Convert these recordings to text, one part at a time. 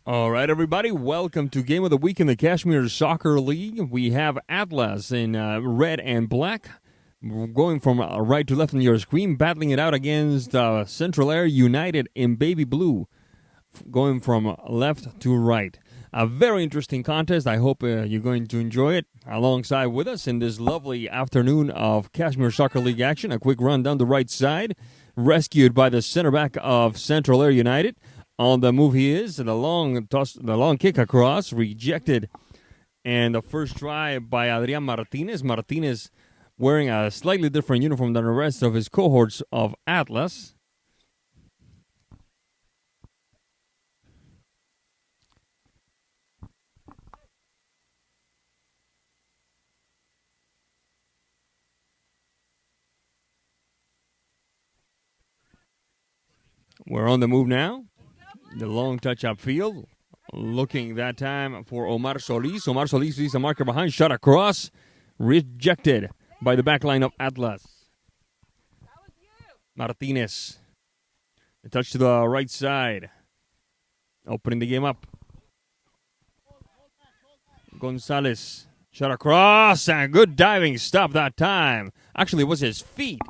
All right, everybody, welcome to Game of the Week in the Cashmere Soccer League. We have Atlas in red and black, going from right to left on your screen, battling it out against Central Air United in baby blue, going from left to right. A very interesting contest. I hope you're going to enjoy it alongside with us in this lovely afternoon of Cashmere Soccer League action. A quick run down the right side, rescued by the center back of Central Air United. On the move he is, and the long kick across, rejected. And the first try by Adrian Martinez. Martinez wearing a slightly different uniform than the rest of his cohorts of Atlas. We're on the move now. The long touch upfield. Looking that time for Omar Solis. Omar Solis sees the marker behind. Shot across. Rejected by the back line of Atlas. Martinez. The touch to the right side. Opening the game up. Gonzalez. Shot across. And good diving stop that time. Actually, it was his feet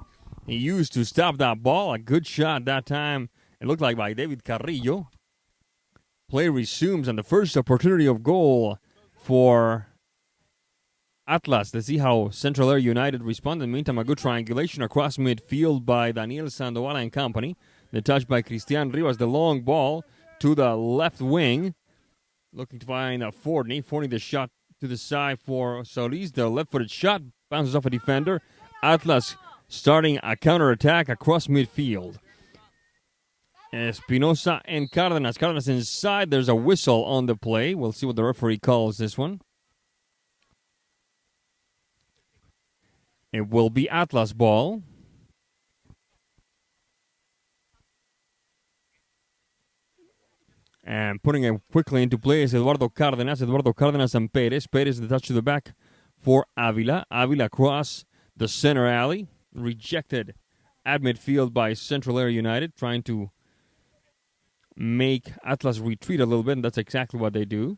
he used to stop that ball. A good shot that time. It looked like by David Carrillo. Play resumes and the first opportunity of goal for Atlas. Let's see how Central Air United respond. In the meantime, a good triangulation across midfield by Daniel Sandoval and company. The touch by Cristian Rivas, the long ball to the left wing. Looking to find Forney. Forney the shot to the side for Solis. The left-footed shot bounces off a defender. Atlas starting a counterattack across midfield. Espinosa and Cardenas. Cardenas inside. There's a whistle on the play. We'll see what the referee calls this one. It will be Atlas ball. And putting it quickly into play is Eduardo Cardenas. Eduardo Cardenas and Perez. Perez the touch to the back for Avila. Avila across the center alley. Rejected at midfield by Central Air United. Trying to make Atlas retreat a little bit, and that's exactly what they do.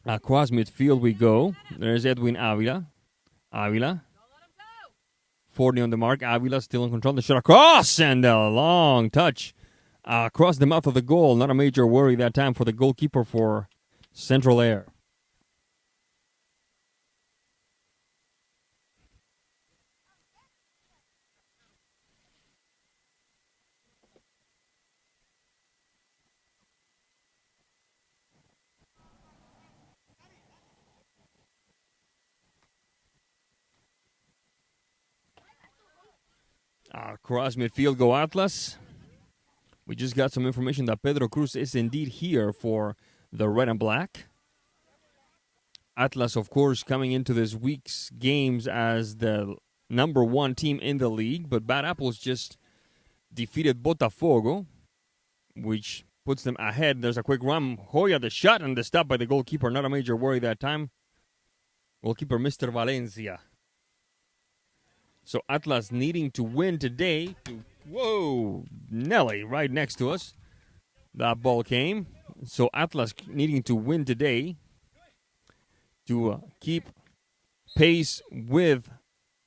Across midfield we go. There's Edwin Avila. Avila. Forney on the mark. Avila still in control. The shot across, and a long touch across the mouth of the goal. Not a major worry that time for the goalkeeper for Central Air. Across midfield go Atlas. We just got some information that Pedro Cruz is indeed here for the red and black. Atlas, of course, coming into this week's games as the number one team in the league, but Bad Apples just defeated Botafogo, which puts them ahead. There's a quick run. Hoya the shot and the stop by the goalkeeper. Not a major worry that time. Goalkeeper Mr. Valencia. So Atlas needing to win today. Whoa, Nelly right next to us. That ball came. So Atlas needing to win today to keep pace with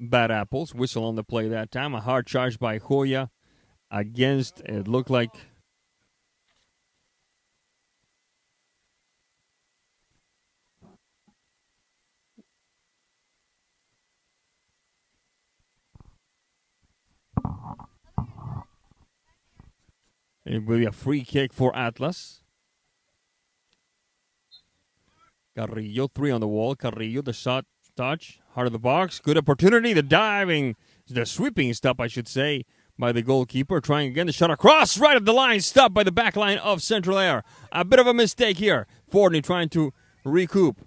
Bad Apples. Whistle on the play that time. A hard charge by Hoya against, it looked like, it will be a free kick for Atlas. Carrillo, 3 on the wall. Carrillo, the shot, touch, heart of the box. Good opportunity. The diving, the sweeping stop, I should say, by the goalkeeper. Trying again the shot across, right of the line. Stopped by the back line of Central Air. A bit of a mistake here. Forney trying to recoup.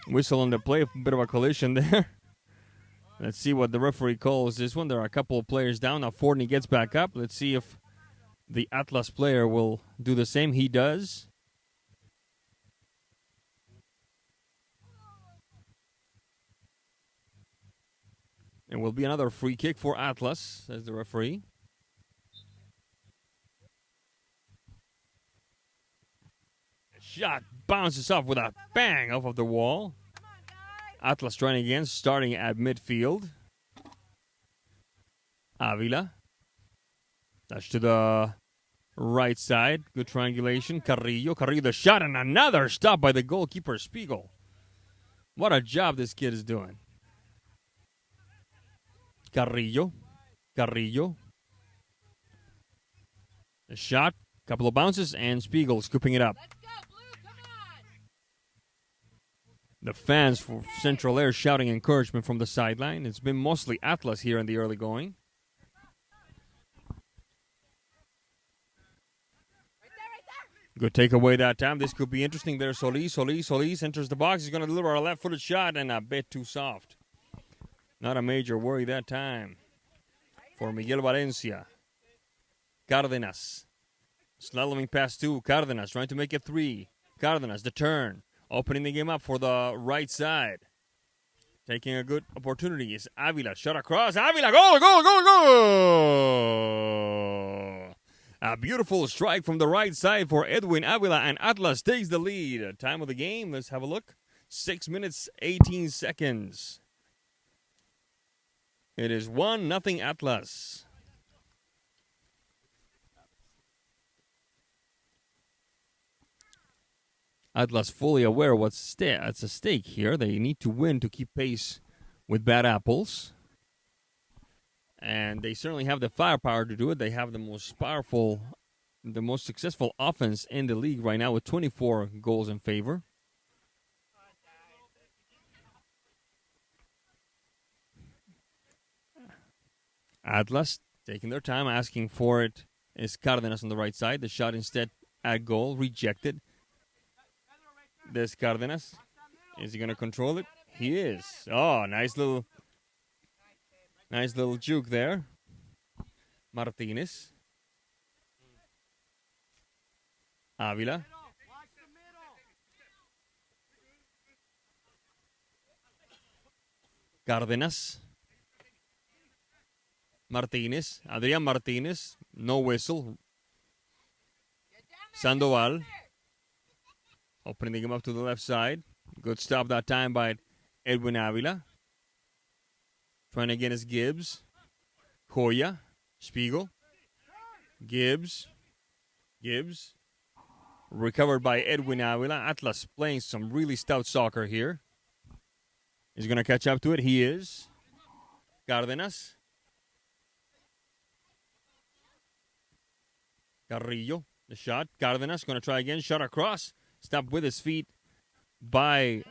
Whistle on the play. A bit of a collision there. Let's see what the referee calls this one. There are a couple of players down. Now Forney gets back up. Let's see if the Atlas player will do the same. He does. It will be another free kick for Atlas, says the referee. shot bounces off with a bang off of the wall. Atlas trying again, starting at midfield. Avila. Touch to the right side. Good triangulation. Carrillo. Carrillo the shot and another stop by the goalkeeper, Spiegel. What a job this kid is doing. Carrillo. Carrillo. A shot. Couple of bounces and Spiegel scooping it up. The fans for Central Air shouting encouragement from the sideline. It's been mostly Atlas here in the early going. Good takeaway that time. This could be interesting there. Solis enters the box. He's going to deliver a left-footed shot and a bit too soft. Not a major worry that time for Miguel Valencia. Cárdenas. Slaloming past 2. Cárdenas trying to make it 3. Cárdenas, the turn. Opening the game up for the right side. Taking a good opportunity is Avila. Shot across. Avila. Goal, goal, goal, goal. A beautiful strike from the right side for Edwin Avila, and Atlas takes the lead. Time of the game, let's have a look. 6 minutes, 18 seconds. It is 1-0 Atlas. Atlas fully aware of what's at stake here. They need to win to keep pace with Bad Apples. And they certainly have the firepower to do it. They have the most powerful, the most successful offense in the league right now with 24 goals in favor. Atlas taking their time, asking for it, is Cárdenas on the right side. The shot instead at goal, rejected. There's Cárdenas. Is he going to control it? He is. Oh, nice little juke there. Martinez. Avila. Cárdenas. Martinez. Adrián Martinez. No whistle. Sandoval. Opening the game up to the left side. Good stop that time by Edwin Avila. Trying again is Gibbs. Hoya. Spiegel. Gibbs. Recovered by Edwin Avila. Atlas playing some really stout soccer here. Is he going to catch up to it? He is. Cárdenas. Carrillo. The shot. Cárdenas going to try again. Shot across. Stopped with his feet by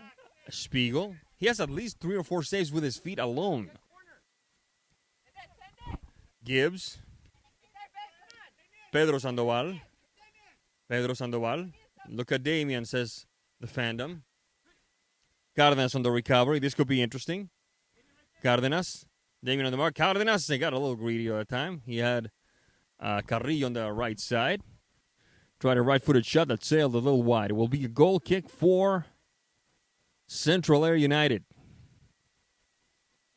Spiegel. He has at least 3 or 4 saves with his feet alone. Gibbs. Pedro Sandoval. Look at Damian, says the fandom. Cárdenas on the recovery. This could be interesting. Cárdenas. Damian on the mark. Cárdenas, they got a little greedy at the time. He had Carrillo on the right side. Tried a right-footed shot that sailed a little wide. It will be a goal kick for Central Air United.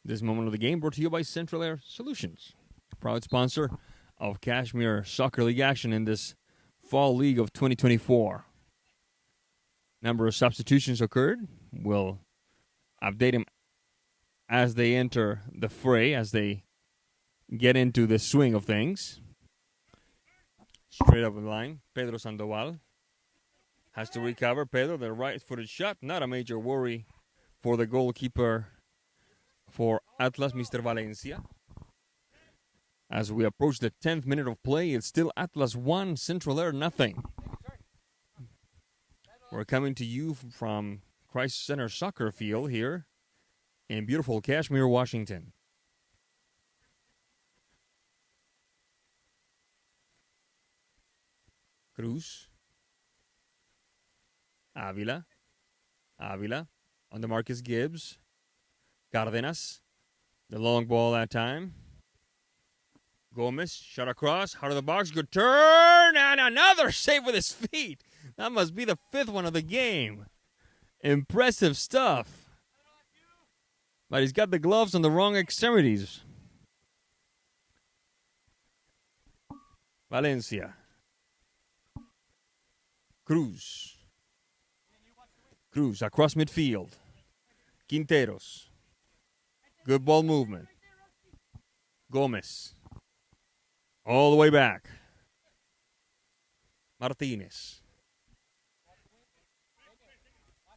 This moment of the game brought to you by Central Air Solutions, proud sponsor of Cashmere Soccer League action in this Fall League of 2024. Number of substitutions occurred. We'll update them as they enter the fray, as they get into the swing of things. Straight up the line, Pedro Sandoval has to recover. Pedro, the right-footed shot, not a major worry for the goalkeeper for Atlas, Mr. Valencia. As we approach the 10th minute of play, it's still Atlas 1, Central Air nothing. We're coming to you from Christ Center Soccer Field here in beautiful Cashmere, Washington. Cruz. Avila. On the mark is Gibbs. Cárdenas. The long ball that time. Gomez. Shot across. Heart of the box. Good turn. And another save with his feet. That must be the 5th one of the game. Impressive stuff. But he's got the gloves on the wrong extremities. Valencia. Cruz. Cruz across midfield. Quinteros. Good ball movement. Gomez. All the way back. Martinez.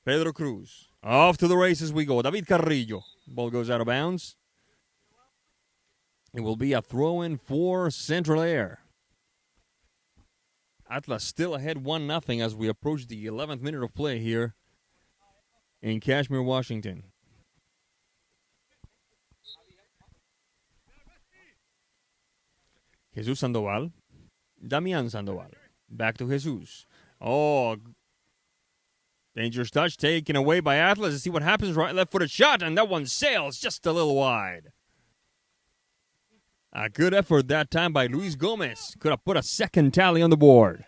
Pedro Cruz. Off to the races we go. David Carrillo. Ball goes out of bounds. It will be a throw-in for Central Air. Atlas still ahead 1-0 as we approach the 11th minute of play here in Cashmere, Washington. Jesus Sandoval. Damian Sandoval. Back to Jesus. Oh, dangerous touch taken away by Atlas. Let's see what happens. Right, left-footed shot, and that one sails just a little wide. A good effort that time by Luis Gomez. Could have put a second tally on the board.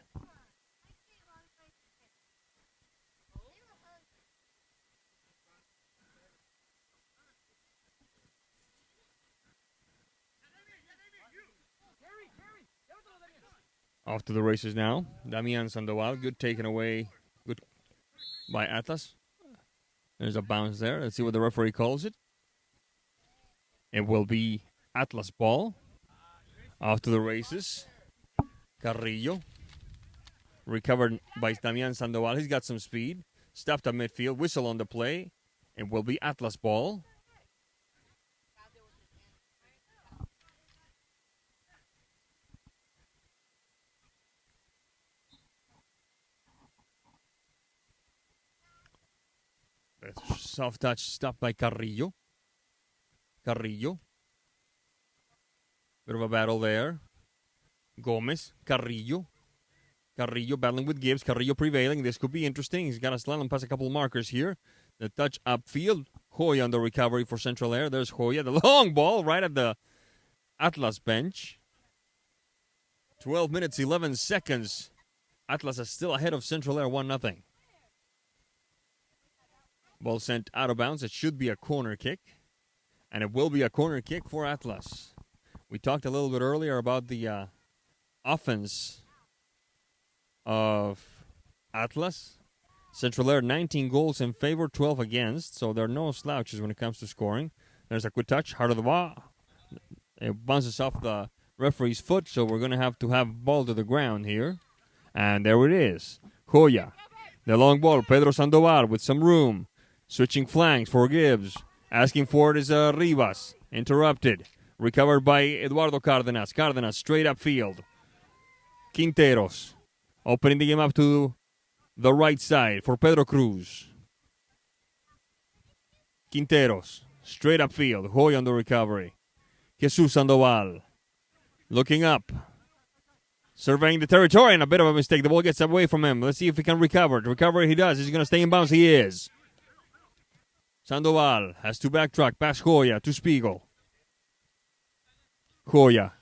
Off to the races now. Damian Sandoval. Good taken away. Good by Atlas. There's a bounce there. Let's see what the referee calls it. It will be Atlas ball. Off to the races. Carrillo. Recovered by Damian Sandoval. He's got some speed. Stopped at midfield. Whistle on the play. It will be Atlas ball. Soft touch stopped by Carrillo. Carrillo. Bit of a battle there. Gomez. Carrillo. Carrillo battling with Gibbs. Carrillo prevailing. This could be interesting. He's got a slalom past a couple of markers here. The touch upfield. Hoya on the recovery for Central Air. There's Hoya. The long ball right at the Atlas bench. 12 minutes, 11 seconds. Atlas is still ahead of Central Air 1-0. Ball sent out of bounds. It should be a corner kick. And it will be a corner kick for Atlas. We talked a little bit earlier about the offense of Atlas. Central Air, 19 goals in favor, 12 against. So there are no slouches when it comes to scoring. There's a good touch. Heart of the ball. It bounces off the referee's foot. So we're going to have ball to the ground here. And there it is. Hoya. The long ball. Pedro Sandoval with some room. Switching flanks for Gibbs. Asking for it is Rivas. Interrupted. Recovered by Eduardo Cárdenas. Cárdenas straight upfield. Quinteros. Opening the game up to the right side for Pedro Cruz. Quinteros. Straight upfield. Hoy on the recovery. Jesus Sandoval. Looking up. Surveying the territory, and a bit of a mistake. The ball gets away from him. Let's see if he can recover. Recover he does. He's going to stay in bounds. He is. Sandoval has to backtrack past Hoya to Spiegel. Hoya.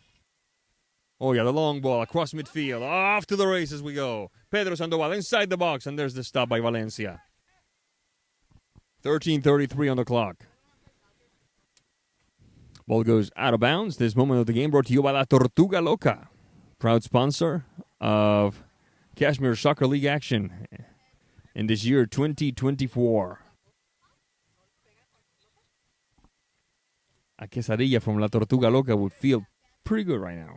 Hoya, the long ball across midfield. Off to the races we go. Pedro Sandoval inside the box, and there's the stop by Valencia. 13:33 on the clock. Ball goes out of bounds. This moment of the game brought to you by La Tortuga Loca, proud sponsor of Cashmere Soccer League action in this year 2024. A quesadilla from La Tortuga Loca would feel pretty good right now.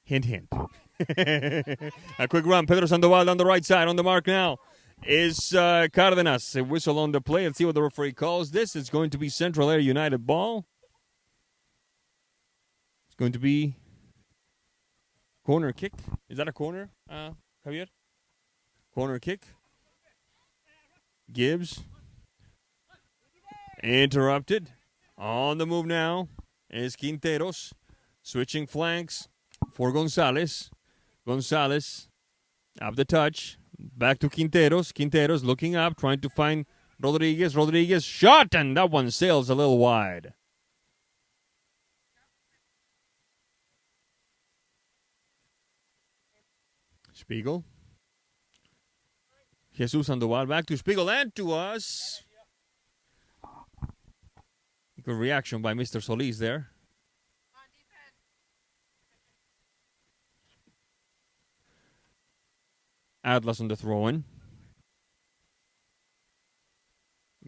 Hint, hint. A quick run. Pedro Sandoval down the right side. On the mark now is Cárdenas. A whistle on the play. Let's see what the referee calls this. It's going to be Central Air United ball. It's going to be corner kick. Is that a corner, Javier? Corner kick. Gibbs. Interrupted. On the move now is Quinteros. Switching flanks for Gonzalez. Gonzalez up the touch. Back to Quinteros. Quinteros looking up, trying to find Rodriguez. Rodriguez shot, and that one sails a little wide. Spiegel. Jesus Sandoval back to Spiegel and to us. Good reaction by Mr. Solis there. Atlas on the throw-in.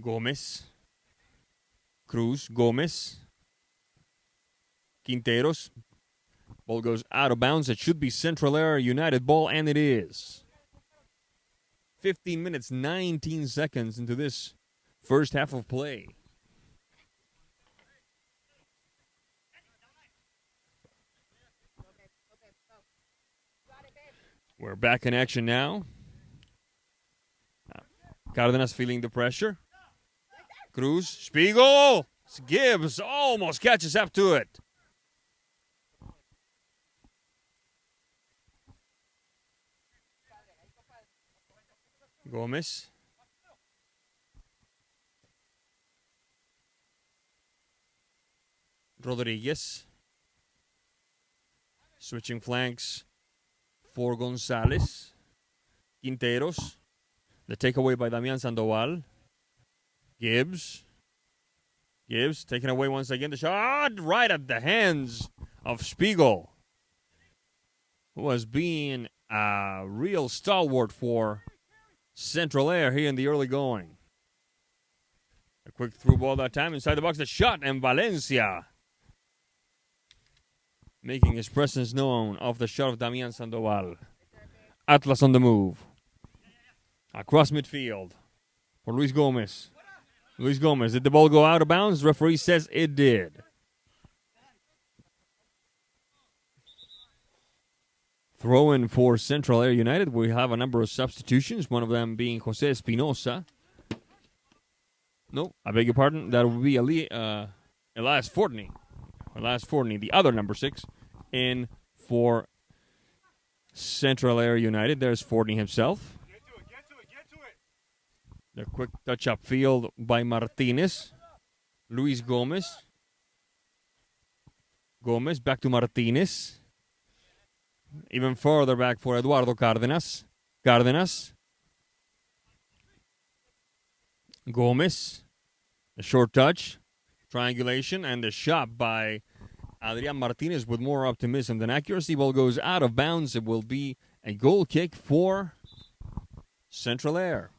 Gomez. Cruz. Gomez. Quinteros. Ball goes out of bounds. It should be Central Air United ball, and it is. 15 minutes, 19 seconds into this first half of play. We're back in action now. Cardenas feeling the pressure. Cruz, Spiegel, Gibbs almost catches up to it. Gomez. Rodriguez. Switching flanks for Gonzalez. Quinteros. The takeaway by Damian Sandoval. Gibbs. Gibbs taken away once again. The shot right at the hands of Spiegel, who was being a real stalwart for Central Air here in the early going. A quick through ball that time inside the box. The shot, and Valencia making his presence known off the shot of Damian Sandoval. Atlas on the move. Across midfield for Luis Gomez. Luis Gomez, did the ball go out of bounds? Referee says it did. Throw in for Central Air United. We have a number of substitutions, one of them being Jose Espinosa. No, I beg your pardon. That would be Elias Fortney. Elias Fortney, the other number 6, in for Central Air United. There's Fortney himself. Get to it. The quick touch upfield by Martinez. Luis Gomez. Gomez back to Martinez. Even further back for Eduardo Cárdenas. Cárdenas. Gomez. A short touch. Triangulation and the shot by Adrian Martinez with more optimism than accuracy. Ball goes out of bounds. It will be a goal kick for Central Air.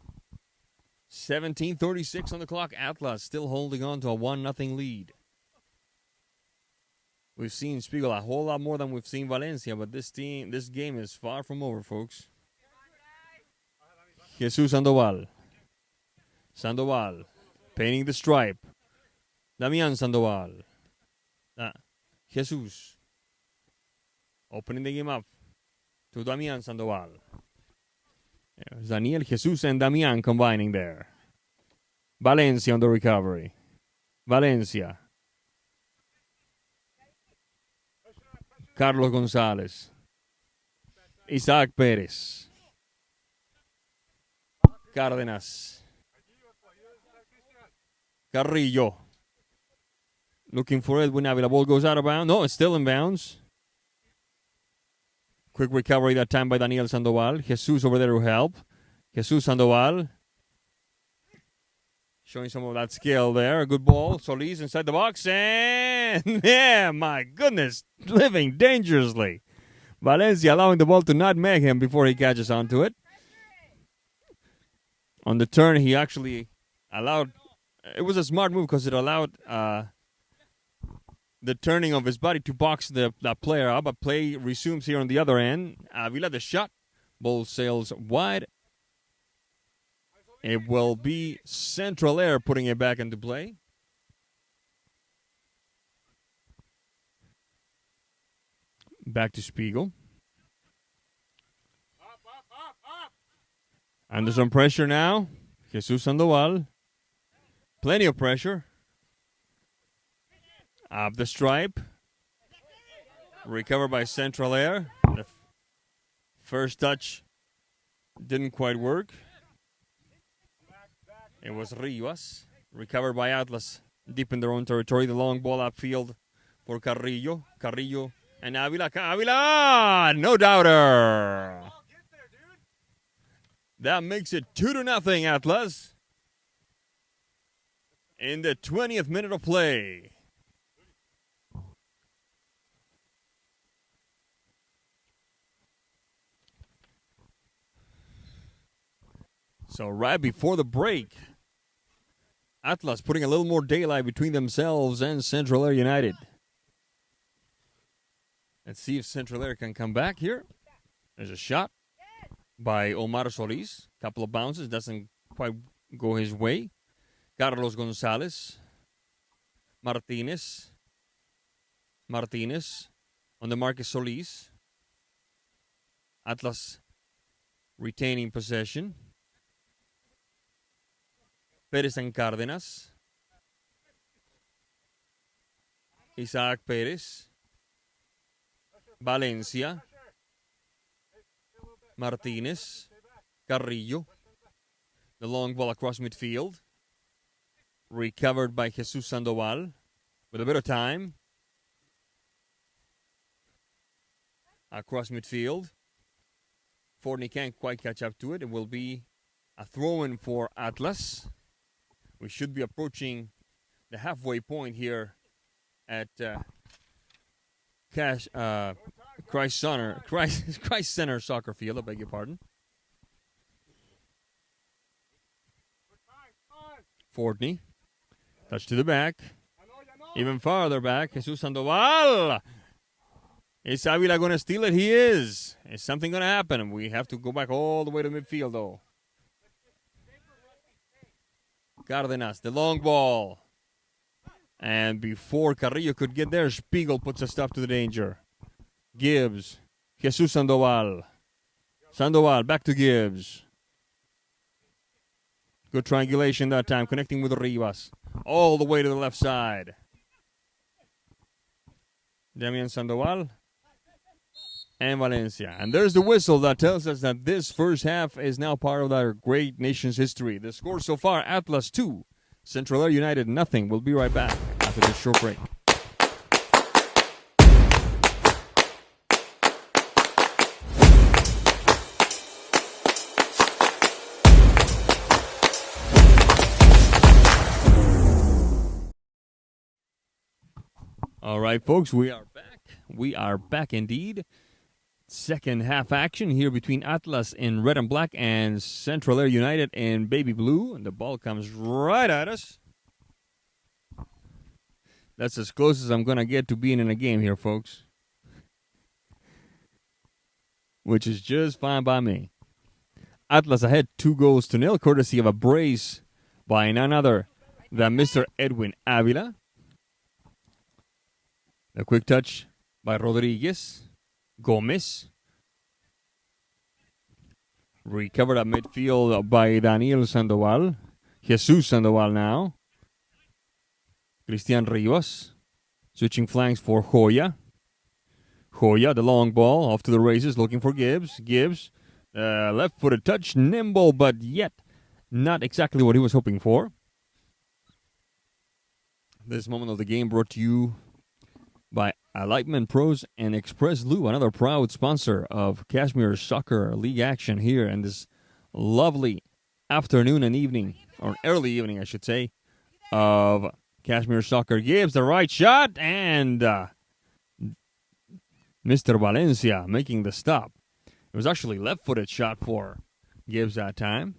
17:36 on the clock. Atlas still holding on to a 1-0 lead. We've seen Spiegel a whole lot more than we've seen Valencia, but this game is far from over, folks. Jesus Sandoval. Sandoval painting the stripe. Damian Sandoval. Jesus. Opening the game up to Damian Sandoval. There's Daniel, Jesus, and Damian combining there. Valencia on the recovery. Valencia. Carlos Gonzalez. Isaac Pérez. Cárdenas. Carrillo. Looking for Edwin Avila. Ball goes out of bounds. No, it's still in bounds. Quick recovery that time by Daniel Sandoval. Jesus over there to help. Jesus Sandoval. Showing some of that skill there. A good ball. Solis inside the box. And yeah, my goodness. Living dangerously. Valencia allowing the ball to nutmeg him before he catches onto it. On the turn, he actually allowed... It was a smart move because it allowed the turning of his body to box that player up. But play resumes here on the other end. Avila the shot. Ball sails wide. It will be Central Air putting it back into play. Back to Spiegel. Up. Under some pressure now. Jesus Sandoval. Plenty of pressure. Up the stripe. Recovered by Central Air. The first touch didn't quite work. It was Rivas. Recovered by Atlas. Deep in their own territory. The long ball upfield for Carrillo. Carrillo and Avila. Avila! No doubter. That makes it 2-0 Atlas. In the 20th minute of play. So right before the break, Atlas putting a little more daylight between themselves and Central Air United. Let's see if Central Air can come back here. There's a shot by Omar Solis. Couple of bounces, doesn't quite go his way. Carlos Gonzalez. Martinez on the Marcus Solis. Atlas retaining possession. Perez and Cárdenas. Isaac Perez. Valencia. Martinez. Carrillo. The long ball across midfield. Recovered by Jesus Sandoval. With a bit of time. Across midfield. Forney can't quite catch up to it. It will be a throw-in for Atlas. We should be approaching the halfway point here at Christ Center Soccer Field. I beg your pardon. Fortney. Touch to the back. Even farther back. Jesus Sandoval. Is Avila going to steal it? He is. Is something going to happen? We have to go back all the way to midfield, though. Cárdenas, the long ball. And before Carrillo could get there, Spiegel puts a stop to the danger. Gibbs. Jesus Sandoval. Sandoval, back to Gibbs. Good triangulation that time, connecting with Rivas. All the way to the left side. Damian Sandoval. And Valencia. And there's the whistle that tells us that this first half is now part of our great nation's history. The score so far, Atlas 2, Central Air United nothing. We'll be right back after this short break. All right, folks, we are back. We are back indeed. Second half action here between Atlas in red and black and Central Air United in baby blue. And the ball comes right at us. That's as close as I'm going to get to being in a game here, folks. Which is just fine by me. Atlas ahead 2-0, courtesy of a brace by none other than Mr. Edwin Avila. A quick touch by Rodriguez. Gomez. Recovered at midfield by Daniel Sandoval. Jesus Sandoval now. Cristian Rivas. Switching flanks for Joya. Joya, the long ball, off to the races, looking for Gibbs. Gibbs, left-footed touch, nimble, but yet not exactly what he was hoping for. This moment of the game brought to you by Alightment Pros and Express Lube, another proud sponsor of Cashmere Soccer League action here in this lovely afternoon and evening, or early evening, I should say, of Cashmere Soccer. Gives the right shot, and Mr. Valencia making the stop. It was actually left-footed shot for Gibbs that time.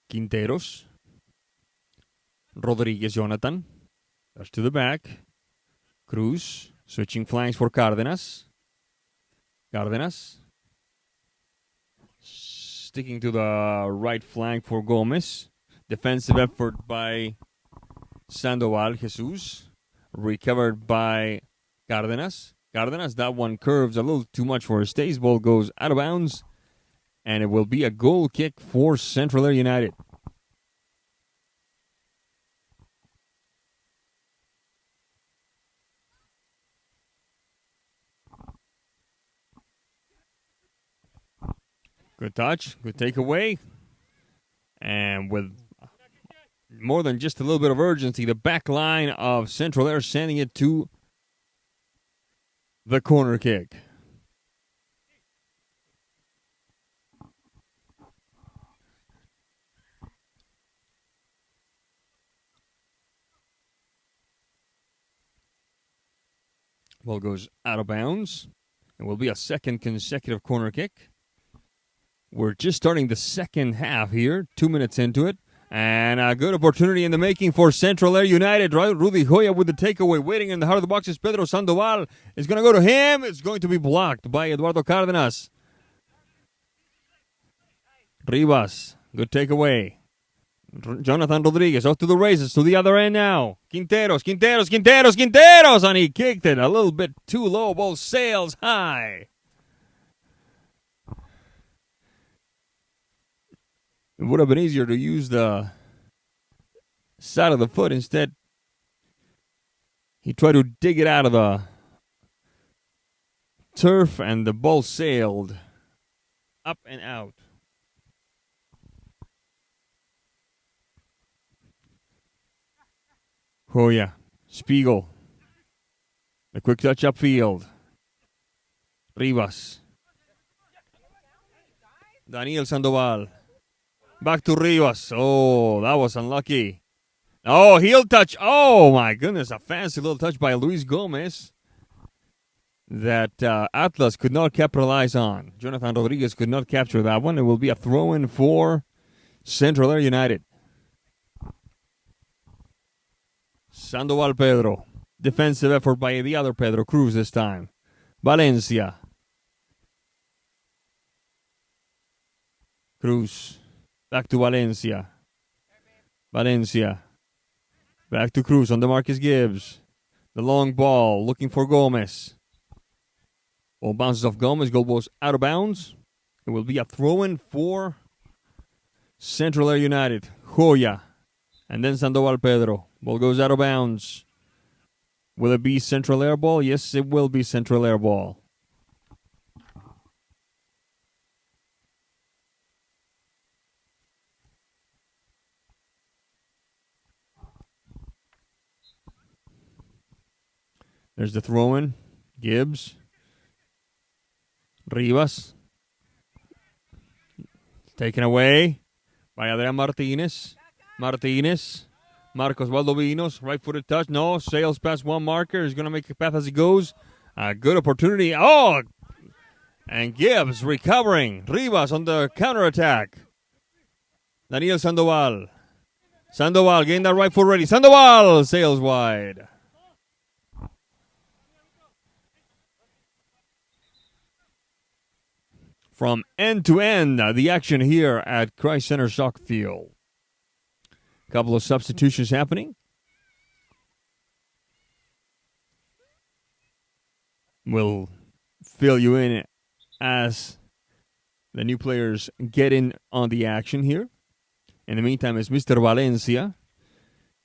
Quinteros. Rodriguez Jonathan. Touch to the back. Cruz. Switching flanks for Cárdenas. Cárdenas. Sticking to the right flank for Gomez. Defensive effort by Sandoval Jesus. Recovered by Cárdenas. Cárdenas, that one curves a little too much for his taste. Ball goes out of bounds. And it will be a goal kick for Central Air United. Good touch, good takeaway. And with more than just a little bit of urgency, the back line of Central Air sending it to the corner kick. Ball goes out of bounds. It will be a second consecutive corner kick. We're just starting the second half here, 2 minutes into it. And a good opportunity in the making for Central Air United. Rudy Joya with the takeaway. Waiting in the heart of the box is Pedro Sandoval. It's going to go to him. It's going to be blocked by Eduardo Cárdenas. Rivas, good takeaway. Jonathan Rodriguez off to the races to the other end now. Quinteros. And he kicked it a little bit too low. Ball sails high. It would have been easier to use the side of the foot. Instead, he tried to dig it out of the turf, and the ball sailed up and out. Joya, Spiegel, the quick touch upfield. Rivas. Daniel Sandoval. Back to Rivas. Oh, that was unlucky. Oh, heel touch. Oh, my goodness. A fancy little touch by Luis Gomez that Atlas could not capitalize on. Jonathan Rodriguez could not capture that one. It will be a throw-in for Central Air United. Sandoval Pedro. Defensive effort by the other Pedro Cruz this time. Valencia. Cruz. Back to Valencia. Valencia. Back to Cruz on DeMarcus Gibbs. The long ball looking for Gomez. Ball bounces off Gomez. Goal goes out of bounds. It will be a throw-in for Central Air United. Joya. And then Sandoval Pedro. Ball goes out of bounds. Will it be Central Air ball? Yes, it will be Central Air ball. There's the throw-in. Gibbs. Rivas. Taken away by Adrian Martinez. Marcos Valdovinos. Right-footed touch. No. Sails past one marker. He's going to make a path as he goes. A good opportunity. Oh! And Gibbs recovering. Rivas on the counterattack. Daniel Sandoval. Sandoval getting that right foot ready. Sandoval sails wide. From end to end, the action here at Christ Center Soccer Field. Couple of substitutions happening. We'll fill you in as the new players get in on the action here. In the meantime, it's Mr. Valencia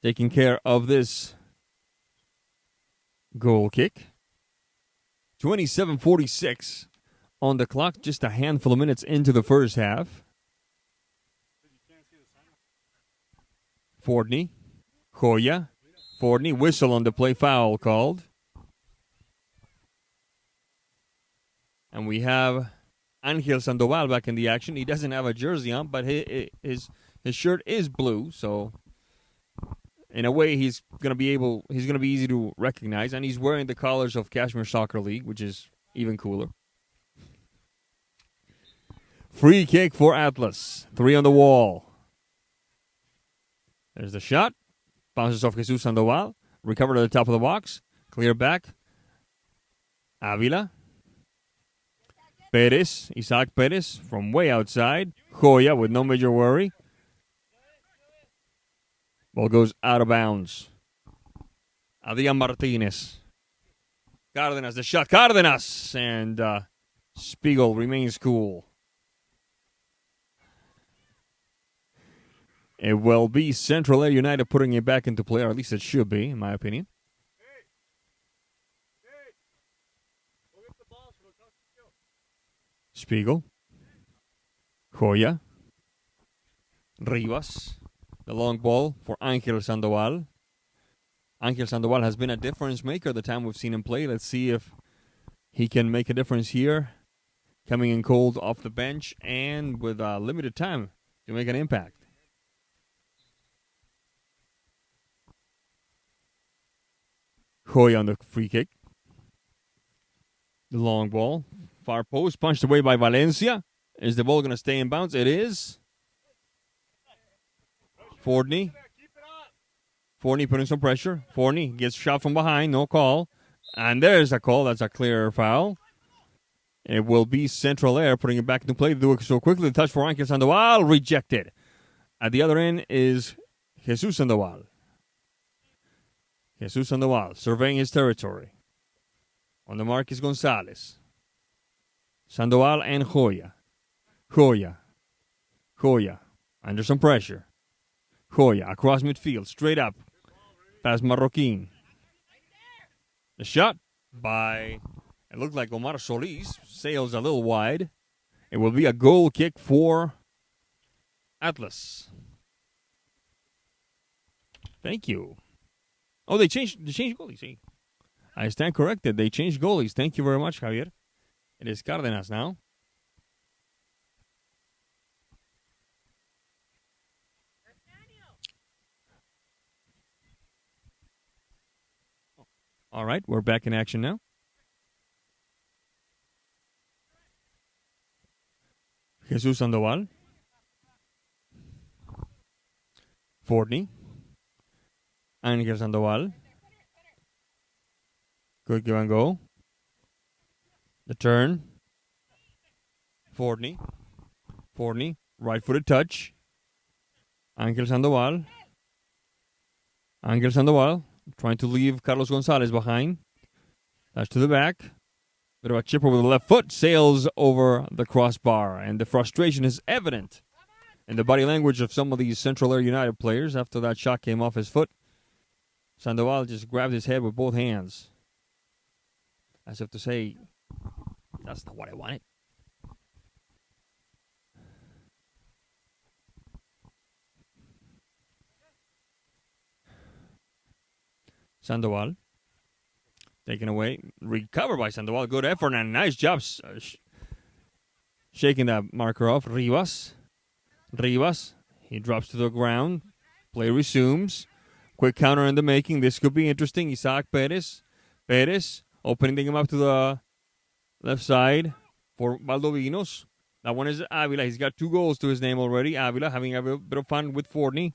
taking care of this goal kick. 27:46 on the clock, just a handful of minutes into the first half. Fordney, Joya, Fordney, whistle on the play, foul called. And we have Angel Sandoval back in the action. He doesn't have a jersey on, but his shirt is blue, so in a way he's gonna be easy to recognize, and he's wearing the colors of Cashmere Soccer League, which is even cooler. Free kick for Atlas. 3 on the wall. There's the shot. Bounces off Jesus Sandoval. Recovered at the top of the box. Clear back. Avila. Perez. Isaac Perez from way outside. Joya with no major worry. Ball goes out of bounds. Adrian Martinez. Cárdenas, the shot. Cárdenas! And Spiegel remains cool. It will be Central Air United putting it back into play, or at least it should be, in my opinion. Spiegel. Joya. Rivas. The long ball for Angel Sandoval. Angel Sandoval has been a difference maker the time we've seen him play. Let's see if he can make a difference here. Coming in cold off the bench and with limited time to make an impact. Joya on the free kick. The long ball. Far post punched away by Valencia. Is the ball going to stay in bounds? It is. Fordney. Forney putting some pressure. Forney gets shot from behind. No call. And there's a call. That's a clear foul. It will be Central Air putting it back into play. Do it so quickly. The touch for Ángel Sandoval. Rejected. At the other end is Jesus Sandoval. Jesus Sandoval surveying his territory. On the mark is Gonzalez. Sandoval and Joya. Joya. Under some pressure. Joya across midfield. Straight up. Past Marroquin. The shot by, it looked like Omar Solis. Sails a little wide. It will be a goal kick for Atlas. Thank you. Oh, they changed goalies. See? I stand corrected. They changed goalies. Thank you very much, Javier. It is Cárdenas now. All right, we're back in action now. Jesus Sandoval. Forney. Ángel Sandoval. Good give and go. The turn. Forney. Right-footed touch. Ángel Sandoval. Trying to leave Carlos Gonzalez behind. Touch to the back. Bit of a chipper with the left foot. Sails over the crossbar. And the frustration is evident in the body language of some of these Central Air United players after that shot came off his foot. Sandoval just grabbed his head with both hands. As if to say, that's not what I wanted. Sandoval. Taken away. Recovered by Sandoval. Good effort and a nice job shaking that marker off. Rivas. He drops to the ground. Play resumes. Quick counter in the making. This could be interesting. Isaac Perez. Opening him up to the left side for Valdovinos. That one is Avila. He's got 2 goals to his name already. Avila having a bit of fun with Forney.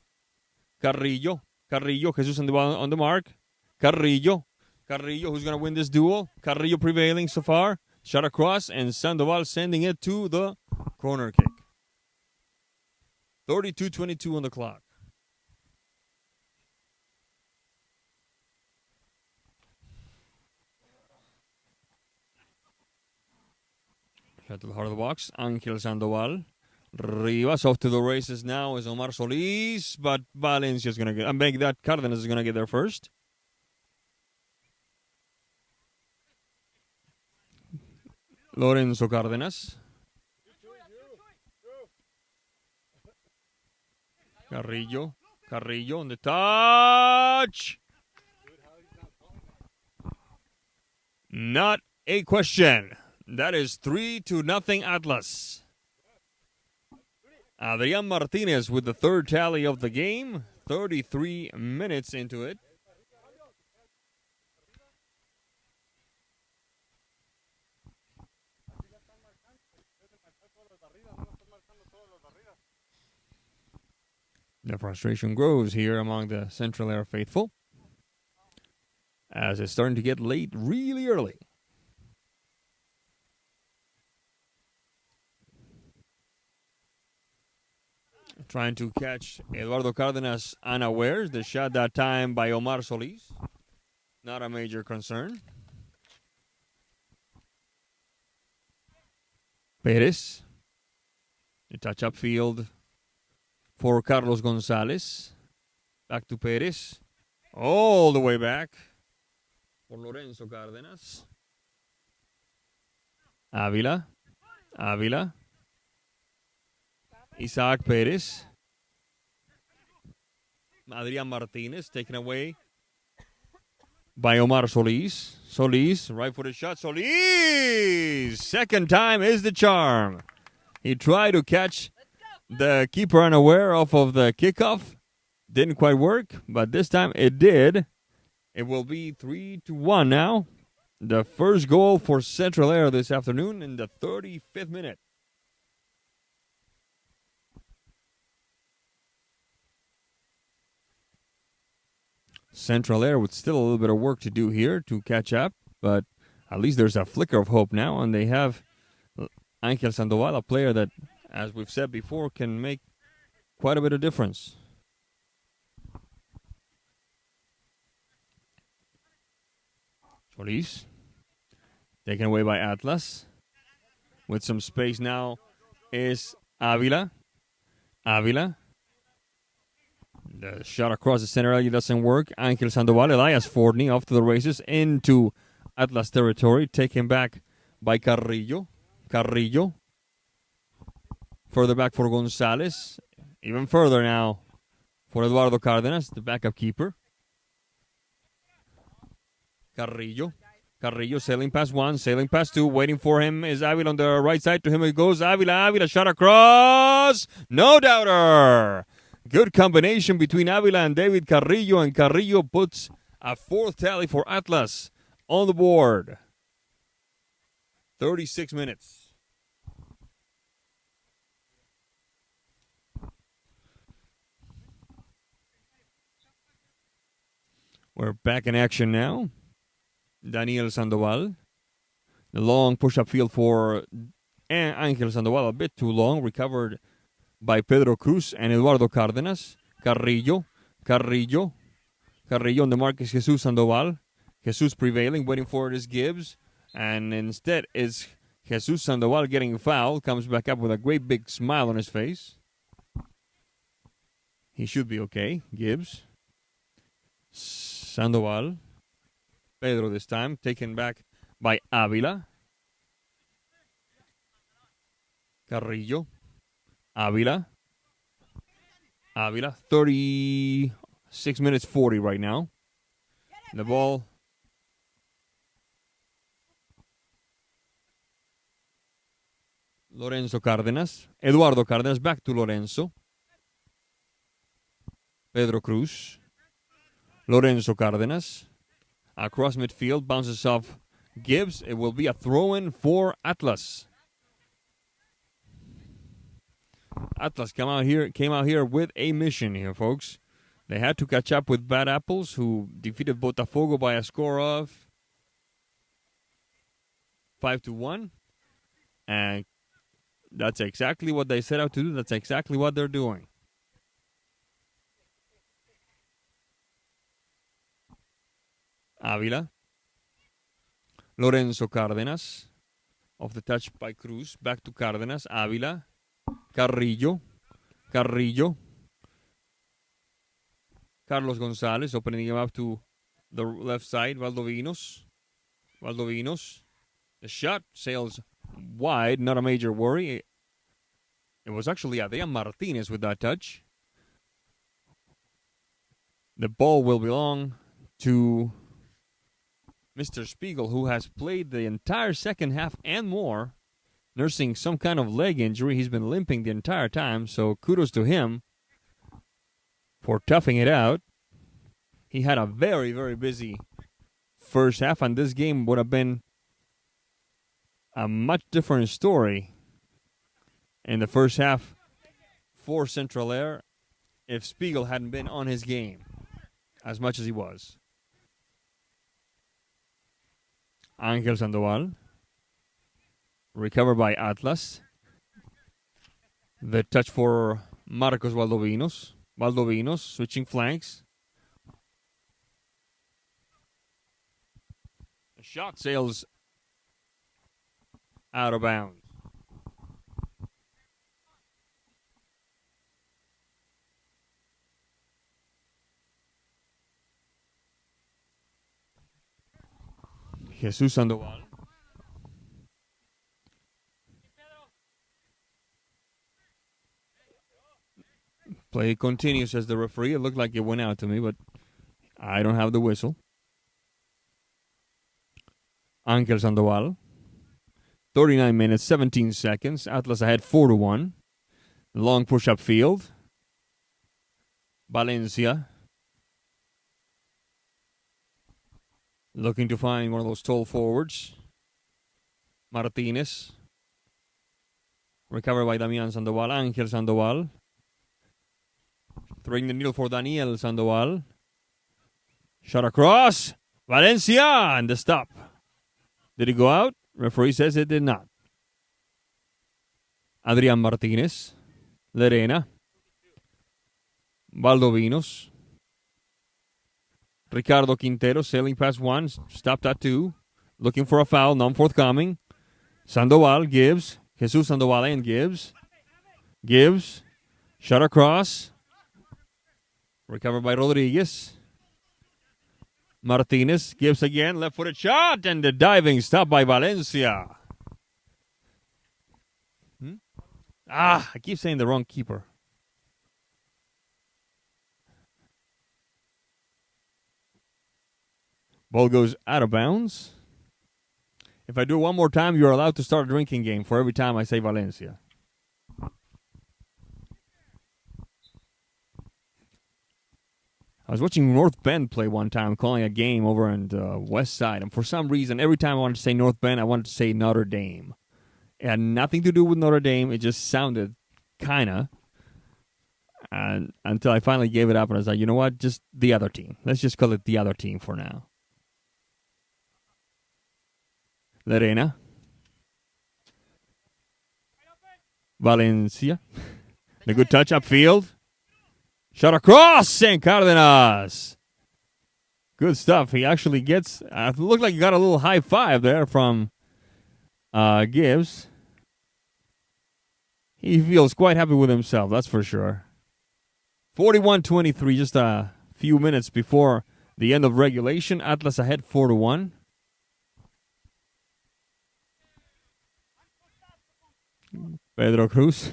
Carrillo. Jesus Sandoval on the mark. Carrillo, who's going to win this duel? Carrillo prevailing so far. Shot across, and Sandoval sending it to the corner kick. 32-22 on the clock. Shot to the heart of the box. Ángel Sandoval. Rivas off to the races now is Omar Solis, but Valencia's going to get... I'm betting that Cárdenas is going to get there first. Lorenzo Cárdenas. Carrillo on the touch. Not a question. That is 3-0 Atlas. Adrián Martínez with the third tally of the game. 33 minutes into it. The frustration grows here among the Central Air faithful, as it's starting to get late really early. Trying to catch Eduardo Cárdenas unawares. The shot that time by Omar Solis. Not a major concern. Perez. The touch upfield for Carlos Gonzalez. Back to Perez. All the way back for Lorenzo Cárdenas. Avila. Isaac Perez. Adrián Martínez taken away by Omar Solis. Right-footed shot. Solis! Second time is the charm. He tried to catch the keeper unaware off of the kickoff. Didn't quite work, but this time it did. It will be 3-1 now. The first goal for Central Air this afternoon in the 35th minute. Central Air with still a little bit of work to do here to catch up, but at least there's a flicker of hope now, and they have Angel Sandoval, a player that, as we've said before, can make quite a bit of difference. Solis, taken away by Atlas. With some space now is Avila. Avila. The shot across the center area doesn't work. Angel Sandoval, Elias Forney off to the races into Atlas territory. Taken back by Carrillo. Carrillo. Further back for Gonzalez. Even further now for Eduardo Cárdenas, the backup keeper. Carrillo. Carrillo sailing past one, sailing past two, waiting for him is Avila on the right side. To him it goes. Avila shot across. No doubter. Good combination between Avila and David Carrillo, and Carrillo puts a fourth tally for Atlas on the board. 36 minutes. We're back in action now. Daniel Sandoval. The long push-up field for Angel Sandoval, a bit too long. Recovered by Pedro Cruz and Eduardo Cárdenas. Carrillo on the mark is Jesus Sandoval. Jesus prevailing, waiting for it is Gibbs. And instead is Jesus Sandoval getting fouled. Comes back up with a great big smile on his face. He should be okay, Gibbs. Sandoval. Pedro this time, taken back by Avila. Carrillo. Avila. 36 minutes 40 right now. The ball. Lorenzo Cárdenas. Eduardo Cárdenas back to Lorenzo. Pedro Cruz. Lorenzo Cárdenas. Across midfield, bounces off Gibbs. It will be a throw-in for Atlas. Atlas came out here with a mission here, folks. They had to catch up with Bad Apples, who defeated Botafogo by a score of 5-1. And that's exactly what they set out to do. That's exactly what they're doing. Avila. Lorenzo Cárdenas. Off the touch by Cruz. Back to Cárdenas. Avila. Carrillo. Carlos Gonzalez opening him up to the left side. Valdovinos. The shot sails wide. Not a major worry. It was actually Adrian Martinez with that touch. The ball will belong to Mr. Spiegel, who has played the entire second half and more, nursing some kind of leg injury. He's been limping the entire time, so kudos to him for toughing it out. He had a very, very busy first half, and this game would have been a much different story in the first half for Central Air if Spiegel hadn't been on his game as much as he was. Angel Sandoval. Recovered by Atlas. The touch for Marcos Valdovinos. Valdovinos switching flanks. The shot sails out of bounds. Jesus Sandoval. Play continues, says the referee. It looked like it went out to me, but I don't have the whistle. Angel Sandoval. 39 minutes, 17 seconds. Atlas ahead 4-1. Long push-up field. Valencia. Looking to find one of those tall forwards. Martinez. Recovered by Damian Sandoval. Angel Sandoval. Throwing the needle for Daniel Sandoval. Shot across. Valencia and the stop. Did it go out? Referee says it did not. Adrian Martinez. Lerena. Valdovinos. Ricardo Quintero sailing past one. Stopped at two. Looking for a foul. None forthcoming. Sandoval gives. Jesus Sandoval and gives. Gives. Shot across. Recovered by Rodriguez. Martinez gives again. Left-footed shot. And the diving stop by Valencia. I keep saying the wrong keeper. Ball goes out of bounds. If I do it one more time, you're allowed to start a drinking game for every time I say Valencia. I was watching North Bend play one time, calling a game over on the west side. And for some reason, every time I wanted to say North Bend, I wanted to say Notre Dame. It had nothing to do with Notre Dame. It just sounded kind of. And until I finally gave it up, and I was like, you know what? Just the other team. Let's just call it the other team for now. Lerena. Valencia. The good touch upfield. Shot across and Cardenas. Good stuff. He actually gets, looked like he got a little high five there from Gibbs. He feels quite happy with himself, that's for sure. 41-23, just a few minutes before the end of regulation. Atlas ahead 4-1. Pedro Cruz.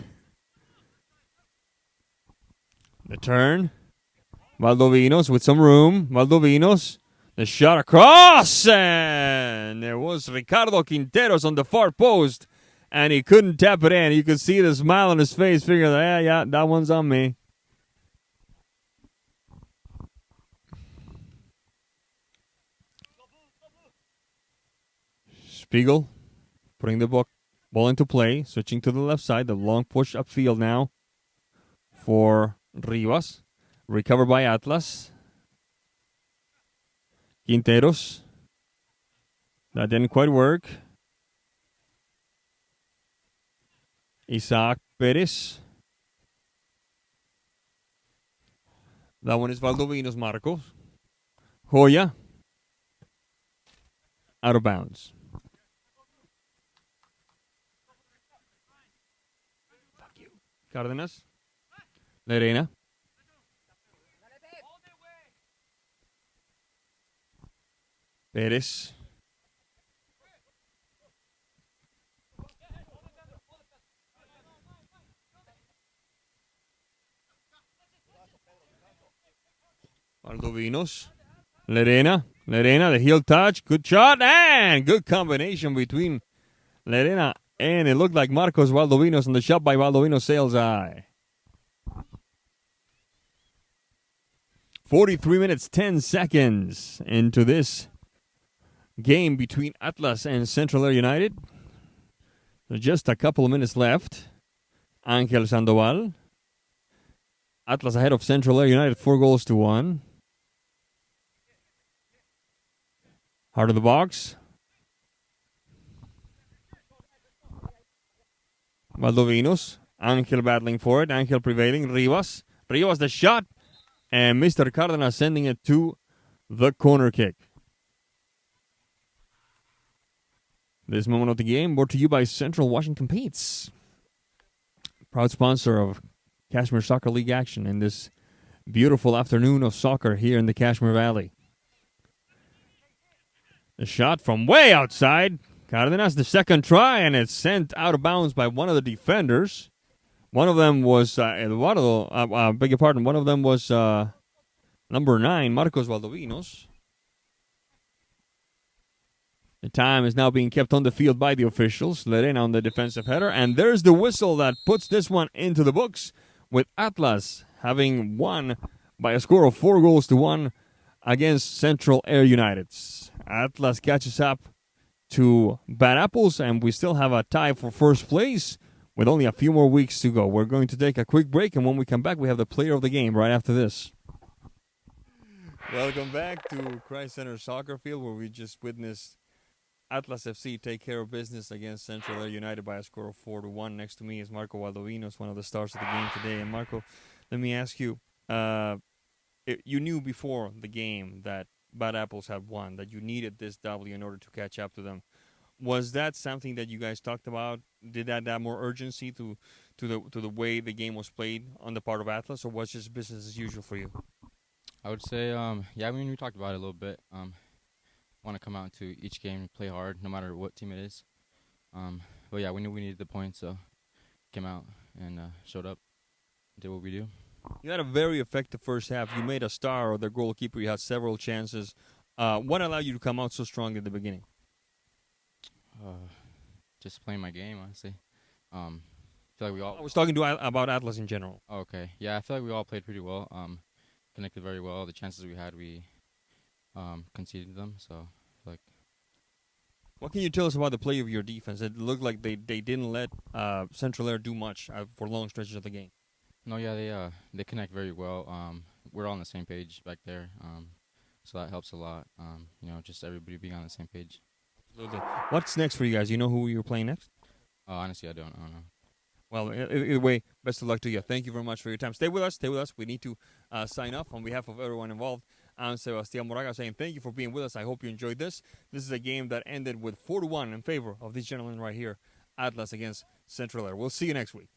The turn. Valdovinos with some room. Valdovinos. The shot across. And there was Ricardo Quinteros on the far post. And he couldn't tap it in. You could see the smile on his face. Figuring, yeah, that one's on me. Spiegel putting the ball into play. Switching to the left side. The long push upfield now for Rivas. Recovered by Atlas. Quinteros. That didn't quite work. Isaac Perez. That one is Valdovinos Marcos. Joya. Out of bounds. Fuck you. Cárdenas. Lerena. Perez. Valdovinos. Lerena. Lerena, the heel touch. Good shot and good combination between Lerena and it looked like Marcos Valdovinos, and the shot by Valdovinos sails high. 43 minutes, 10 seconds into this game between Atlas and Central Air United. So just a couple of minutes left. Ángel Sandoval. Atlas ahead of Central Air United 4-1. Heart of the box. Valdovinos. Ángel battling for it. Ángel prevailing. Rivas. Rivas the shot. And Mr. Cardenas sending it to the corner kick. This moment of the game brought to you by Central Washington Paints. Proud sponsor of Cashmere Soccer League action in this beautiful afternoon of soccer here in the Cashmere Valley. The shot from way outside. Cardenas, the second try, and it's sent out of bounds by one of the defenders. One of them was Eduardo, beg your pardon, one of them was number 9, Marcos Valdovinos. The time is now being kept on the field by the officials. Lerena on the defensive header. And there's the whistle that puts this one into the books, with Atlas having won by a score of 4-1 against Central Air United. Atlas catches up to Bad Apples, and we still have a tie for first place with only a few more weeks to go. We're going to take a quick break, and when we come back, we have the player of the game right after this. Welcome back to Christ Center Soccer Field, where we just witnessed Atlas FC take care of business against Central Air United by a score of 4-1. Next to me is Marco Valdovinos, one of the stars of the game today. And Marco, let me ask you: you knew before the game that Bad Apples had won, that you needed this W in order to catch up to them. Was that something that you guys talked about? Did that add more urgency to the way the game was played on the part of Atlas, or was it just business as usual for you? I would say, yeah, I mean, we talked about it a little bit. Want to come out to each game and play hard, no matter what team it is. But yeah, we knew we needed the points, so came out and showed up, did what we do. You had a very effective first half. You made a star of their goalkeeper. You had several chances. What allowed you to come out so strong at the beginning? Just playing my game, honestly. Feel like we all. I was talking to about Atlas in general. Okay, yeah, I feel like we all played pretty well. Connected very well. The chances we had, we conceded them. So, I feel like. What can you tell us about the play of your defense? It looked like they didn't let Central Air do much for long stretches of the game. No, yeah, they connect very well. We're all on the same page back there. So that helps a lot. Just everybody being on the same page. Absolutely. What's next for you guys? You know who you're playing next? Honestly, I don't know. Well, either way, best of luck to you. Thank you very much for your time. Stay with us. We need to sign off on behalf of everyone involved. I'm Sebastián Moraga saying thank you for being with us. I hope you enjoyed this. This is a game that ended with 4-1 in favor of these gentlemen right here, Atlas against Central Air. We'll see you next week.